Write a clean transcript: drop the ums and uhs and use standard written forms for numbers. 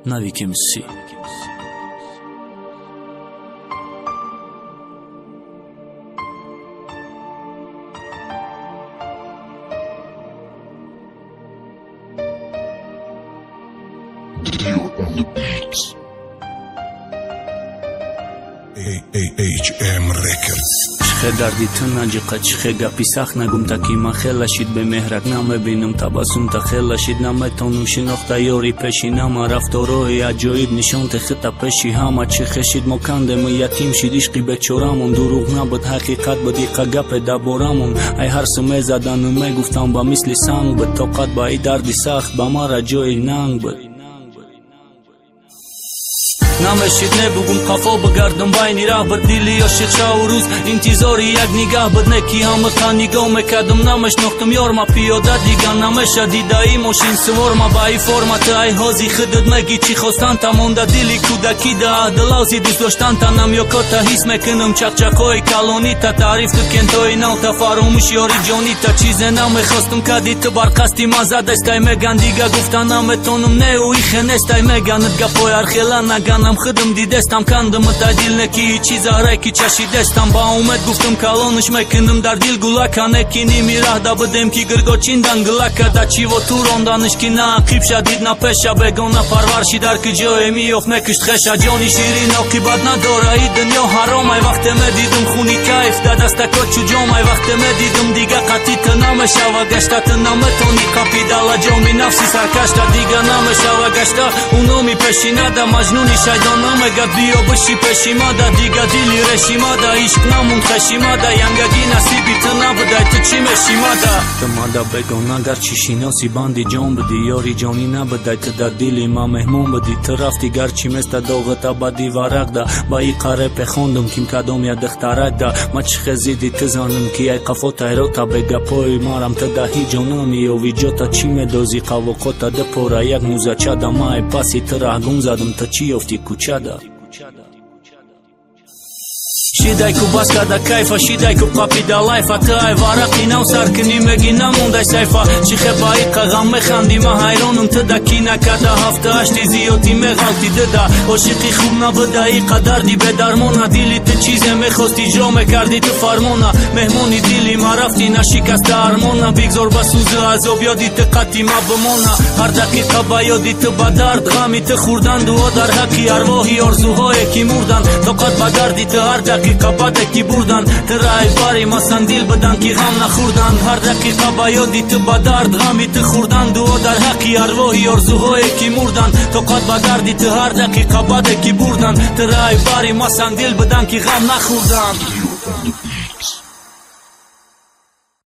Navik MC. HM Records. Dardի տնաջղա չխեգա պիսախնա գումտա կիմա խելաշիտ բե մեհրակնամ է բինում տաբասում տա խելաշիտ նամ է տոնում շինոխտա յորի պեշի նամ արավտորոյի աջոյիդ նիշոն թե խտա պեշի համա չխեշիտ մոքանդե մը յատիմ շիդ իշկի բե չորամուն դուրուղնա բդ հակիқատ բդ իխագա պեդա բորամուն այ հարսը մեզ ադանում է գուվտան բա միսլի սանգ բդ տոկատ բայի դարդի սախ բամար աջոյի նանգ բդ Nameshitne bugum kafo begardum bain irah bedili yoshit shauruz intizori yag nigah bedneki hamkhani gome kadum namesh noqtum yorma piyoda digan namesh adidai moshin svorma bai forma tai hozi khidad megi chi khostan tamonda dili kudaki da adlauzi disdoshtan tanam yokota hisme kunum chaqchaqoy kalonita tarif tukentoi nauta farumish yori jonita chize name khostum kadit barqasti mazada stai megandiga guftanam tonum ne u ikhenestai meganat gapoy arkhelana ganam خدم دیدستم کندم تدیل نکی چیز آرکی چشی دستم با اومد گفتم کلانش مکنم در دیل گلاکانه کینی میراه دا بدم کی گرگوچین دنگلاکا دا چی و توروندانش کی ناقیب شدید نپشا بگونا پرورشی در کجای میوف مکشت خشا جانی شیرین و قیبت ندارایی دنیا حرام ای وقت مدیدم خونی کیف دا دستکا چجام ای وقت مدیدم دیگه قطی تنامشا و گشتا تنامتونی قپی دالا جامی نفسی سرکشتا دیگه نامشا و گشتا اونومی پشی ندا مجنونی شایدانامه گد بیو بشی پشیما دا دیگه دیلی رشیما دا عشق نمون خشیما دا ینگگی نصیبی تنبدای تو چی مشیما دا تمادا بگون اگر چی شیناسی باندی جان بدی یاری جانی نبدای تو دا دیلی ما مهمون بدی تو رفتی گرچی مثل دوغتا با دیوارق دا با ای قاره پخوندم کم کدوم یا دخترک دا ما چی خزیدی تزانم کی ای قفو تایرو تا بگا پای مارم تا دهی جانامی و ویجا تا چی مدوزی قوقا تا دپورا یک موزا چا دا ما ای پاسی ترهگون زدم تا چی افتی کوچادا Shidai ku baska da kaifa, shidai ku qapi da laifa Të aj varaki na usarkëni me gina mundaj sajfa Që kheba i qagam me khandi ma hajronëm të da kina Kada haftë ashti zioti me ghalti dëda O shiki khub na vëda i qadardi bedarmona Dili të qize me khosti gjo me kardi të farmona Mehmoni dili ma rafti na shikas të armona Big zorba suzë azob jodi të qati ma bëmona Hardaki qaba jodi të badard Gami të khurdan duo dar haki arvohi orzuhoje ki murdan Tokat badardi të hardaki Kapate ki burdan Të raj bari masan dil bëdan ki gham na khurdan Har dakika bajodi të badard Ghami të khurdan Duo dar haki arvohi orzuhoje ki murdan Tokat badardi të har dakika bade ki burdan Të raj bari masan dil bëdan ki gham na khurdan